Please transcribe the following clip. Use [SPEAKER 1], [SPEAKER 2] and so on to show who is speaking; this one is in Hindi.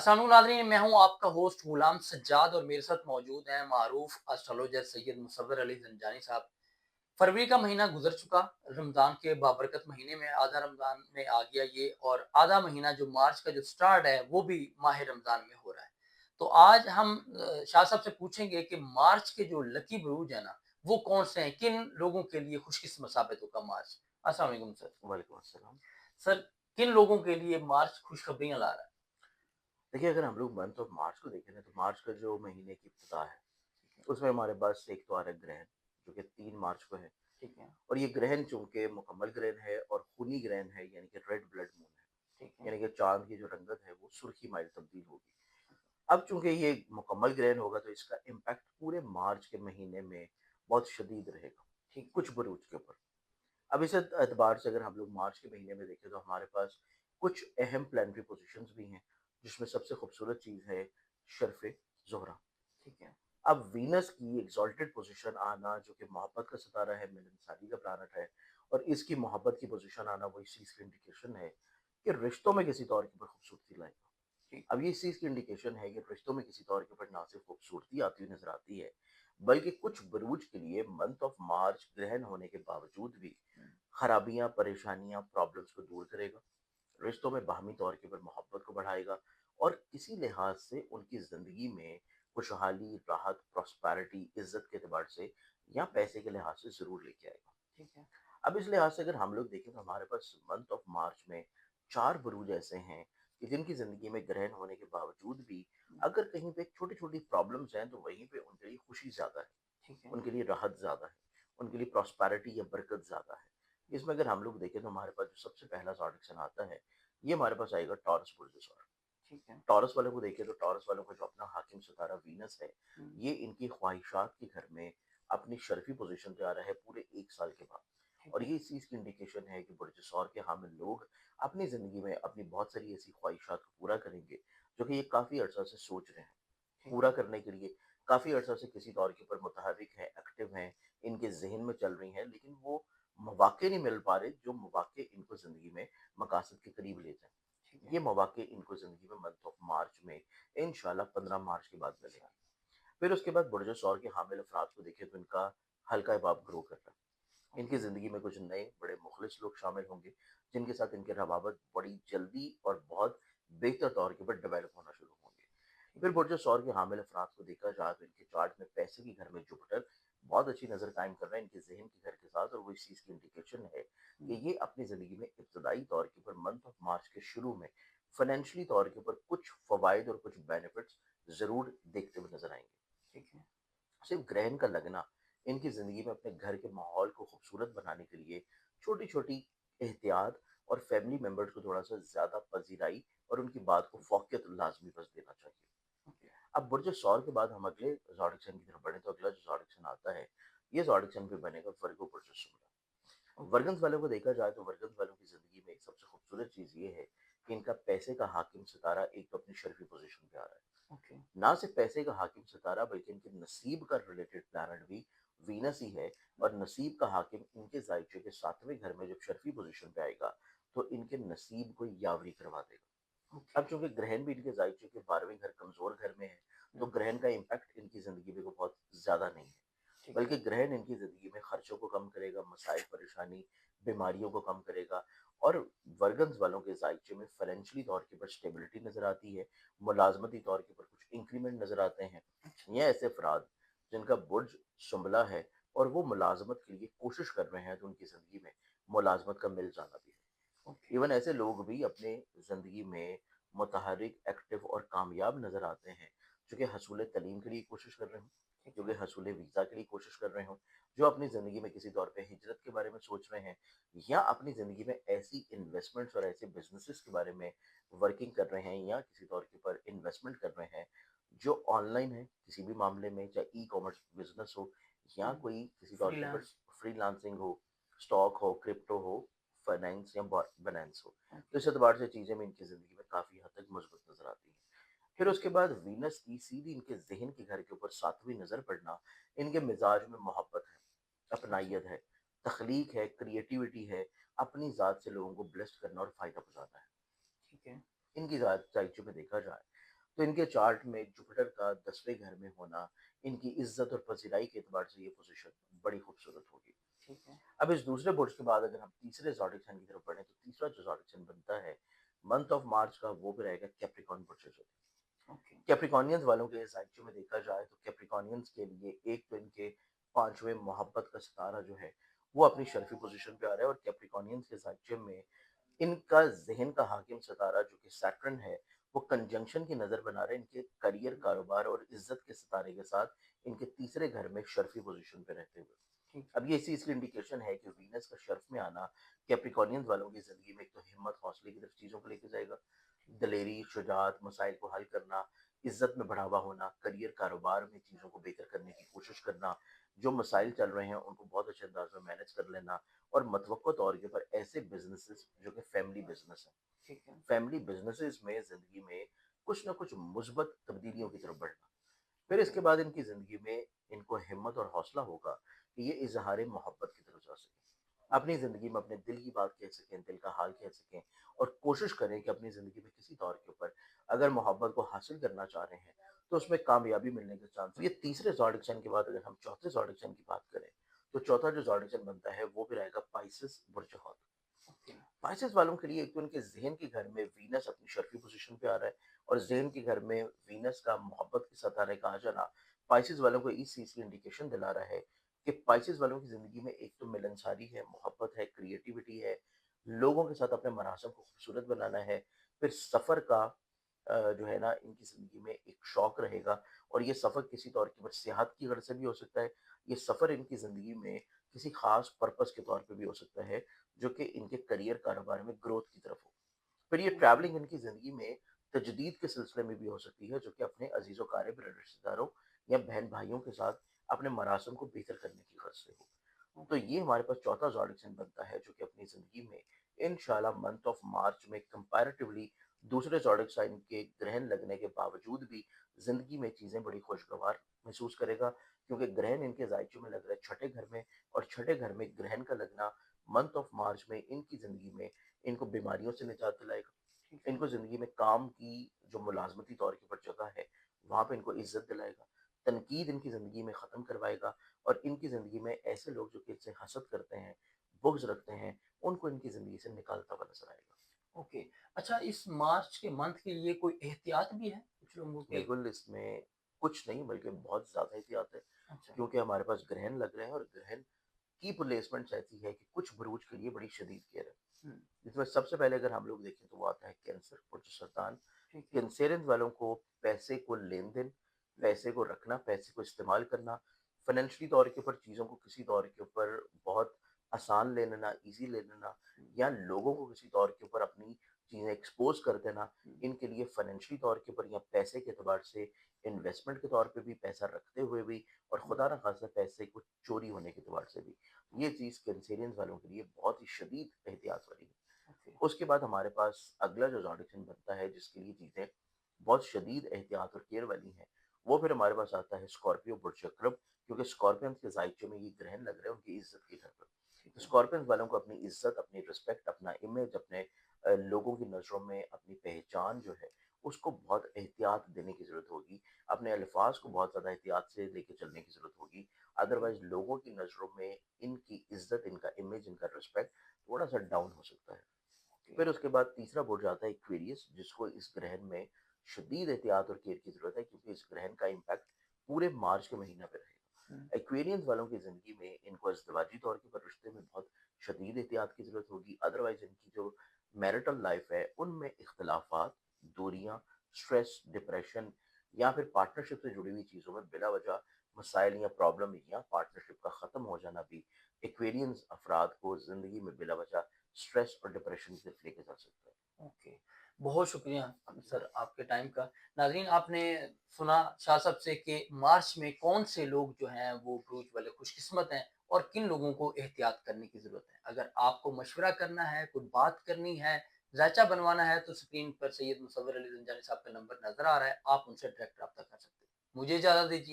[SPEAKER 1] अस्सलाम नाज़रीन, मैं हूँ आपका होस्ट गुलाम सज्जाद और मेरे साथ मौजूद हैं मारूफ एस्ट्रोलॉजर सैयद मुसव्वर अली ज़ंजानी साहब। फरवरी का महीना गुजर चुका, रमज़ान के बाबरकत महीने में आधा रमज़ान में आ गया ये और आधा महीना जो मार्च का जो स्टार्ट है वो भी माह रमज़ान में हो रहा है। तो आज हम शाह साहब से पूछेंगे कि मार्च के जो लकी बुरूज है ना, वो कौन से हैं? किन लोगों के लिए खुशकिस्मत साबित होगा मार्च? अस्सलाम वालेकुम सर।
[SPEAKER 2] वालेकुम अस्सलाम।
[SPEAKER 1] सर, किन लोगों के लिए मार्च खुशखबरियाँ ला रहा है?
[SPEAKER 2] देखिए, अगर हम लोग मंथ ऑफ मार्च को देखें ना, तो मार्च का जो महीने की इब्तिदा है,
[SPEAKER 1] ठीक है,
[SPEAKER 2] उसमें हमारे पास एक तो आ रहा है ग्रहण, जो कि 3 मार्च को है।
[SPEAKER 1] ठीक है,
[SPEAKER 2] और ये ग्रहण चूँकि मुकम्मल ग्रहण है और खूनी ग्रहण है, यानी कि रेड ब्लड मून है,
[SPEAKER 1] ठीक है,
[SPEAKER 2] यानी कि चाँद की जो रंगत है, वो सुर्खी माइल तब्दील होगी। अब चूँकि ये मुकम्मल ग्रहण होगा, तो इसका इम्पैक्ट पूरे मार्च के महीने में बहुत शदीद रहेगा,
[SPEAKER 1] ठीक है,
[SPEAKER 2] कुछ बुरुज के ऊपर। अब इस एतबार से अगर हम लोग मार्च के महीने में देखें, तो हमारे पास कुछ अहम प्लानिटरी पोजीशंस भी हैं, जिसमें सबसे खूबसूरत चीज़ है शर्फ़ ज़ोहरा।
[SPEAKER 1] ठीक है,
[SPEAKER 2] अब वीनस की एक्सॉल्टेड पोजीशन आना, जो कि मोहब्बत का सितारा है, मिलनसारी का प्लैनेट है, और इसकी मोहब्बत की पोजीशन आना, वो इस चीज़ की इंडिकेशन है कि रिश्तों में किसी तौर के ऊपर खूबसूरती लाएगा।
[SPEAKER 1] ठीक
[SPEAKER 2] अब
[SPEAKER 1] है,
[SPEAKER 2] ये इस चीज़ की इंडिकेशन है कि रिश्तों में किसी तौर के ऊपर ना सिर्फ खूबसूरती आती हुई नज़र आती है, बल्कि कुछ बुरूज के लिए मंथ ऑफ मार्च ग्रहण होने के बावजूद भी
[SPEAKER 1] हुँ,
[SPEAKER 2] खराबियाँ, परेशानियाँ, प्रॉब्लम्स को दूर करेगा, रिश्तों में बाहमी तौर के ऊपर मोहब्बत को बढ़ाएगा, और किसी लिहाज से उनकी ज़िंदगी में खुशहाली, राहत, प्रॉस्पेरिटी, इज़्ज़त के एतबार से या पैसे के लिहाज से ज़रूर लेके आएगा।
[SPEAKER 1] ठीक है,
[SPEAKER 2] अब इस लिहाज से अगर हम लोग देखें, तो हमारे पास मंथ ऑफ मार्च में 4 बुरूज ऐसे हैं कि जिनकी ज़िंदगी में ग्रहण होने के बावजूद भी
[SPEAKER 1] हुँ,
[SPEAKER 2] अगर कहीं पे छोटी-छोटी प्रॉब्लम्स हैं, तो वहीं पे उनके लिए खुशी ज़्यादा है,
[SPEAKER 1] ठीक है,
[SPEAKER 2] उनके लिए राहत ज़्यादा है, उनके लिए प्रॉस्पेरिटी या बरकत ज़्यादा है। इसमें अगर हम लोग देखें, तो हमारे पास जो सबसे पहला ज़ोडिएक साइन आता है, ये हमारे पास आएगा टॉरस बुर्ज सौर।
[SPEAKER 1] ठीक है,
[SPEAKER 2] टॉरस वालों को देखें, तो टॉरस वालों का जो अपना हाकिम सितारा वीनस है,
[SPEAKER 1] हुँ,
[SPEAKER 2] ये इनकी ख्वाहिशात के घर में अपनी शर्फ़ी पोज़ीशन पे आ रहा है पूरे 1 साल के बाद।
[SPEAKER 1] ठीक
[SPEAKER 2] और
[SPEAKER 1] है,
[SPEAKER 2] ये इस चीज़ की इंडिकेशन है कि बुर्ज सौर के हामिल लोग अपनी ज़िंदगी में अपनी बहुत सारी ऐसी ख्वाहिशात को पूरा करेंगे, जो कि ये काफ़ी अर्सा से सोच रहे हैं।
[SPEAKER 1] ठीक
[SPEAKER 2] पूरा
[SPEAKER 1] है,
[SPEAKER 2] करने के लिए काफ़ी अर्सा से किसी तौर के ऊपर मुतहर्रिक हैं, एक्टिव हैं, इनके ज़हन में चल रही हैं, लेकिन वो मौक़े नहीं मिल पा रहे, जो मौक़े इनको ज़िंदगी में मकासद के करीब ले जाएँ।
[SPEAKER 1] ठीक
[SPEAKER 2] ये
[SPEAKER 1] है,
[SPEAKER 2] मौक़े इनको ज़िंदगी में मंथ ऑफ मार्च में इंशाल्लाह 15 मार्च के बाद
[SPEAKER 1] अच्छा,
[SPEAKER 2] मिलेंगे। फिर उसके बाद बुर्ज सौर के हामिल अफ़राद को देखें, तो इनका हल्का इबाब ग्रो कर रहा है। इनकी
[SPEAKER 1] ओके,
[SPEAKER 2] ज़िंदगी में कुछ नए बड़े मुखलिस लोग शामिल होंगे, जिनके साथ इनके रवाबत बड़ी जल्दी और बहुत बेहतर तौर के ऊपर डेवलप होना शुरू होंगे।
[SPEAKER 1] ठीक
[SPEAKER 2] फिर
[SPEAKER 1] है,
[SPEAKER 2] बुर्ज सौर के हामिल अफ़राद को देखा जाए, तो इनके चार्ट में पैसे के घर में जुपिटर बहुत अच्छी नज़र कायम कर रहा है इनके ज़हन के घर के साथ, और वो इस चीज़ की इंडिकेशन है
[SPEAKER 1] हुँ,
[SPEAKER 2] कि ये अपनी ज़िंदगी में इब्तदाई तौर के ऊपर मंथ ऑफ मार्च के शुरू में फ़ाइनेंशियली तौर के ऊपर कुछ फ़वाइद और कुछ बेनिफिट्स ज़रूर देखते हुए नज़र आएँगे।
[SPEAKER 1] ठीक है,
[SPEAKER 2] सिर्फ ग्रहण का लगना इनकी ज़िंदगी में अपने घर के माहौल को खूबसूरत बनाने के लिए छोटी-छोटी एहतियात और फैमिली मेंबर्स को थोड़ा-सा ज़्यादा पज़ीराई और उनकी बात को फ़ौक़ियत लाज़मी बस देना चाहिए।
[SPEAKER 1] ओके,
[SPEAKER 2] अब बुर्ज सौर के बाद हम अगले ज़ोडिएक साइन की तरफ बढ़ें, तो अगला जो ज़ोडिएक साइन आता है, ये ज़ोडिएक साइन फिर बनेगा वर्गो बुर्ज शुक्र।
[SPEAKER 1] ओके,
[SPEAKER 2] वर्गन्स वालों को देखा जाए, तो वर्गन्स वालों की ज़िंदगी में एक सबसे खूबसूरत चीज़ ये है कि इनका पैसे का हाकिम सितारा एक तो अपनी शर्फ़ी पोज़ीशन पे आ रहा है।
[SPEAKER 1] ओके,
[SPEAKER 2] ना सिर्फ पैसे का हाकिम सितारा, बल्कि इनके नसीब का रिलेटेड प्लैनेट भी वीनस ही है,
[SPEAKER 1] हुँ,
[SPEAKER 2] और नसीब का हाकिम इनके ज़ाइचे के 7वें घर में जब शर्फ़ी पोज़ीशन पे आएगा, तो इनके नसीब को यावरी करवा देगा।
[SPEAKER 1] ओके,
[SPEAKER 2] अब चूँकि ग्रहण भी इनके ज़ाइचे के 12वें घर कमज़ोर घर में है, तो
[SPEAKER 1] हुँ,
[SPEAKER 2] ग्रहण का इम्पैक्ट इनकी ज़िंदगी में को बहुत ज़्यादा नहीं है।
[SPEAKER 1] ठीक है,
[SPEAKER 2] बल्कि ग्रहण इनकी ज़िंदगी में खर्चों को कम करेगा, मसाइल, परेशानी, बीमारियों को कम करेगा, और वर्गन्स वालों के ज़ाइचे में फाइनेंशियली तौर के ऊपर स्टेबिलिटी नज़र आती है, मुलाज़मती तौर के ऊपर कुछ इंक्रीमेंट नज़र आते हैं।
[SPEAKER 1] अच्छा,
[SPEAKER 2] ये ऐसे अफ़राद जिनका बुर्ज शुम्बला है और वो मुलाज़मत के लिए कोशिश कर रहे हैं, तो उनकी ज़िंदगी में मुलाज़मत का मिल जाना भी है।
[SPEAKER 1] ओके,
[SPEAKER 2] इवन ऐसे लोग भी अपने ज़िंदगी में मुतहर्रिक, एक्टिव और कामयाब नज़र आते हैं, जो कि हसूल तलीम के लिए कोशिश कर रहे हों,
[SPEAKER 1] ठीक
[SPEAKER 2] जो
[SPEAKER 1] है,
[SPEAKER 2] कि हसूल वीज़ा के लिए कोशिश कर रहे हों, जो अपनी ज़िंदगी में किसी तौर पे हिजरत के बारे में सोच रहे हैं, या अपनी ज़िंदगी में ऐसी इन्वेस्टमेंट्स और ऐसे बिज़नेसेस के बारे में वर्किंग कर रहे हैं, या किसी तौर के ऊपर इन्वेस्टमेंट कर रहे हैं, जो ऑनलाइन है किसी भी मामले में, चाहे ई-कॉमर्स बिज़नेस हो, या
[SPEAKER 1] हुँ,
[SPEAKER 2] कोई किसी तौर के ऊपर
[SPEAKER 1] फ्रीलांस,
[SPEAKER 2] फ्रीलांसिंग हो, स्टॉक हो, क्रिप्टो हो, फाइनेंस या बाइनेंस हो। तो
[SPEAKER 1] ओके,
[SPEAKER 2] इस एतबार से चीज़ें भी इनकी ज़िंदगी में काफ़ी हद तक मज़बूत नज़र आती हैं। फिर
[SPEAKER 1] ठीक
[SPEAKER 2] उसके
[SPEAKER 1] है,
[SPEAKER 2] बाद वीनस की सीधी इनके ज़हन के घर के ऊपर 7वीं नज़र पड़ना, इनके मिज़ाज में मोहब्बत है,
[SPEAKER 1] अच्छा,
[SPEAKER 2] अपनाइयत है, तख्लीक है, क्रिएटिविटी है, अपनी ज़ात से लोगों को ब्लेस्ड करना और फ़ायदा पहुँचाना है।
[SPEAKER 1] ठीक है,
[SPEAKER 2] इनकी ज़ात जायज़ों में देखा जाए, तो इनके चार्ट में जुपिटर का 10वें घर में होना, इनकी इज़्ज़त और पज़िराई के एतबार से ये पोज़ीशन बड़ी खूबसूरत होगी।
[SPEAKER 1] ठीक है।
[SPEAKER 2] अब इस दूसरे बुर्ज के बाद अगर हम तीसरे ज़ोडिक साइन की तरफ बढ़ें, तो तीसरा जो ज़ोडिक साइन बनता है मंथ ऑफ मार्च का, वो भी रहेगा कैप्रिकॉर्न बुर्ज।
[SPEAKER 1] ओके।
[SPEAKER 2] कैप्रिकॉर्नियंस वालों के साहित्य में देखा जाए तो कैप्रिकॉर्नियंस के लिए एक तो इनके पांचवें मोहब्बत का सितारा जो है वो अपनी शर्फी पोजीशन पे आ रहा है, और कैप्रिकॉर्नियंस के साहित्य में इनका ज़हन का हाकिम सितारा जो कि सैटर्न है, वो कंजंक्शन की नज़र बना रहे हैं इनके करियर, कारोबार और इज़्ज़त के सितारे के साथ, इनके तीसरे घर में शर्फी पोजीशन पे रहते हुए।
[SPEAKER 1] ठीक है।
[SPEAKER 2] अब ये इसी इसकी इंडिकेशन है कि वीनस का शर्फ में आना कैप्रिकॉर्नियंस वालों की ज़िंदगी में एक तो हिम्मत, हौसले की तरफ चीज़ों को लेके जाएगा। दलेरी, शुजाअत, मसाइल को हल करना, इज़्ज़त में बढ़ावा होना, करियर, कारोबार में चीज़ों को बेहतर करने की कोशिश करना, जो मसाइल चल रहे हैं उनको बहुत अच्छे अंदाज में मैनेज कर लेना, और मतवक्को तौर के ऊपर ऐसे बिज़नेसेस जो कि फैमिली बिज़नेस हैं।
[SPEAKER 1] ठीक है।
[SPEAKER 2] फैमिली बिज़नेसेस में ज़िंदगी में कुछ न कुछ मुस्बत तब्दीलियों की तरफ बढ़ना। फिर
[SPEAKER 1] ओके।
[SPEAKER 2] इसके बाद इनकी ज़िंदगी में इनको हिम्मत और हौसला होगा कि ये इज़हार मोहब्बत की तरफ जा सकें। अपनी ज़िंदगी में अपने दिल की बात कह सकें, दिल का हाल कह सकें, और कोशिश करें कि अपनी ज़िंदगी में किसी दौर के ऊपर अगर मोहब्बत को हासिल करना चाह रहे हैं, तो उसमें कामयाबी मिलने के चांस। ये तीसरे ज़ोडिक साइन के बाद अगर हम चौथे ज़ोडिक साइन की बात करें, तो चौथा जो ज़ोडिक साइन बनता है वो भी रहेगा पाइसेस बुर्ज हौत।
[SPEAKER 1] ओके।
[SPEAKER 2] पाइसेस वालों के लिए एक तो उनके ज़हन के घर में वीनस अपनी शर्फ़ी पोज़ीशन पे आ रहा है, और ज़हन के घर में वीनस का मोहब्बत के सितारे का आ जाना पाइसेस वालों को इस चीज़ की इंडिकेशन दिला रहा है कि पाइसेस वालों की ज़िंदगी में एक तो मिलनसारी है, मोहब्बत है, क्रिएटिविटी है, लोगों के साथ अपने मरासम को खूबसूरत बनाना है। फिर सफ़र का जो है ना इनकी ज़िंदगी में एक शौक रहेगा, और ये सफ़र किसी तौर के ऊपर सेहत की गर्ज से भी हो सकता है। ये सफ़र इनकी ज़िंदगी में किसी ख़ास पर्पस के तौर पे भी हो सकता है, जो कि इनके करियर, कारोबार में ग्रोथ की तरफ हो। फिर ये
[SPEAKER 1] ओके।
[SPEAKER 2] ट्रैवलिंग इनकी ज़िंदगी में तजदीद के सिलसिले में भी हो सकती है, जो कि अपने अज़ीज़-ओ-क़ारिब रिश्तेदारों या बहन-भाइयों के साथ अपने मरासम को बेहतर करने की गर्ज से हो। तो
[SPEAKER 1] ओके।
[SPEAKER 2] ये हमारे पास चौथा ज़ोडिक साइन बनता है, जो कि अपनी ज़िंदगी में इंशाल्लाह मंथ ऑफ मार्च में कंपैरेटिवली दूसरे ज़ोडिक साइन के ग्रहण लगने के बावजूद भी ज़िंदगी में चीज़ें बड़ी खुशगवार महसूस करेगा, क्योंकि ग्रहण इनके ज़ायचे में लग रहा है छठे घर में, और छठे घर में ग्रहण का लगना मंथ ऑफ मार्च में इनकी ज़िंदगी में इनको बीमारियों से निजात दिलाएगा।
[SPEAKER 1] ठीक है।
[SPEAKER 2] इनको ज़िंदगी में काम की जो मुलाज़मती तौर के ऊपर जगह है, वहाँ पे इनको इज़्ज़त दिलाएगा। तनकीद इनकी ज़िंदगी में ख़त्म करवाएगा, और इनकी ज़िंदगी में ऐसे लोग जो कि इनसे हसद करते हैं, बुग़्ज़ रखते हैं, उनको इनकी ज़िंदगी से निकालता हुआ नज़र आएगा।
[SPEAKER 1] ओके। अच्छा, इस मार्च के मंथ के लिए कोई एहतियात भी है कुछ लोगों के?
[SPEAKER 2] बिल्कुल, इसमें कुछ नहीं बल्कि बहुत ज़्यादा एहतियात है,
[SPEAKER 1] अच्छा।
[SPEAKER 2] क्योंकि हमारे पास ग्रहण लग रहे हैं, और ग्रहण की प्लेसमेंट्स ऐसी है कि कुछ बुरूज के लिए बड़ी शदीद केयर है।
[SPEAKER 1] हुँ।
[SPEAKER 2] जिसमें सबसे पहले अगर हम लोग देखें तो वो आता है कैंसर, बुर्ज सरतान।
[SPEAKER 1] ठीक है।
[SPEAKER 2] कैंसेरियन वालों को पैसे को लेन-देन,
[SPEAKER 1] हुँ।
[SPEAKER 2] पैसे को रखना, पैसे को इस्तेमाल करना, फाइनेंशियली तौर के ऊपर चीज़ों को किसी तौर के ऊपर बहुत आसान ले लेना, ईज़ी ले लेना,
[SPEAKER 1] हुँ।
[SPEAKER 2] या लोगों को किसी तौर के ऊपर अपनी चीज़ें एक्सपोज़ कर देना,
[SPEAKER 1] हुँ।
[SPEAKER 2] इनके लिए फाइनेंशियली तौर के ऊपर या पैसे के एतबार से इन्वेस्टमेंट के तौर पे भी, पैसा रखते हुए भी, और
[SPEAKER 1] हुँ।
[SPEAKER 2] खुदा ना खास्ता पैसे को चोरी होने के एतबार से भी। ये चीज़ कैंसेरियन वालों के लिए बहुत ही शदीद एहतियात वाली है।
[SPEAKER 1] ओके।
[SPEAKER 2] उसके बाद हमारे पास अगला जो ज़ोडिक साइन बनता है, जिसके लिए चीज़ें बहुत शदीद एहतियात और केयर वाली हैं, वो फिर हमारे पास आता है स्कॉर्पियो बुर्ज अक़रब, क्योंकि स्कॉर्पियंस के ज़ायचे में ये ग्रहण लग रहे हैं उनकी इज़्ज़त के घर पर।
[SPEAKER 1] ठीक
[SPEAKER 2] तो
[SPEAKER 1] है।
[SPEAKER 2] स्कॉर्पियंस वालों को अपनी इज़्ज़त, अपनी रिस्पेक्ट, अपना इमेज, अपने लोगों की नज़रों में अपनी पहचान जो है, उसको बहुत एहतियात देने की ज़रूरत होगी। अपने अल्फ़ाज़ को बहुत ज़्यादा एहतियात से लेके चलने की ज़रूरत होगी।
[SPEAKER 1] ओके।
[SPEAKER 2] अदरवाइज़ लोगों की नज़रों में इनकी इज़्ज़त, इनका इमेज, इनका रिस्पेक्ट थोड़ा-सा डाउन हो सकता है।
[SPEAKER 1] ओके।
[SPEAKER 2] फिर उसके बाद तीसरा बुर्ज आता है एक्वेरियस, जिसको इस ग्रहण में शदीद एहतियात और केयर की ज़रूरत है, क्योंकि इस ग्रहण का इम्पैक्ट पूरे मार्च के महीना पे
[SPEAKER 1] हुँ।
[SPEAKER 2] रहेगा। एक्वेरियंस वालों की ज़िंदगी में इनको अज़दवाजी तौर के ऊपर रिश्ते में बहुत शदीद एहतियात की ज़रूरत होगी। अदरवाइज़ इनकी जो मैरिटल लाइफ़ है, उनमें इख्तिलाफ़ात, दूरियाँ, स्ट्रेस, डिप्रेशन, या फिर पार्टनरशिप से जुड़ी हुई चीज़ों में बिला वजह मसाइल या प्रॉब्लम, या पार्टनरशिप का ख़त्म हो जाना भी एक्वेरियंस अफ़राद को ज़िंदगी में बिला वजह स्ट्रेस और डिप्रेशन की तरफ लेके जा सकता है।
[SPEAKER 1] ओके। बहुत शुक्रिया सर आपके टाइम का। नाज़रीन, आपने सुना शाह साहब से कि मार्च में कौन से लोग जो हैं वो बुर्ज वाले खुशकिस्मत हैं और किन लोगों को एहतियात करने की ज़रूरत है। अगर आपको मशवरा करना है, कोई बात करनी है, ज़ायचा बनवाना है, तो स्क्रीन पर सैयद मुसव्वर अली ज़ंजानी साहब का नंबर नज़र आ रहा है, आप उनसे डायरेक्ट राब्ता कर सकते हैं। मुझे इजाज़त दीजिए।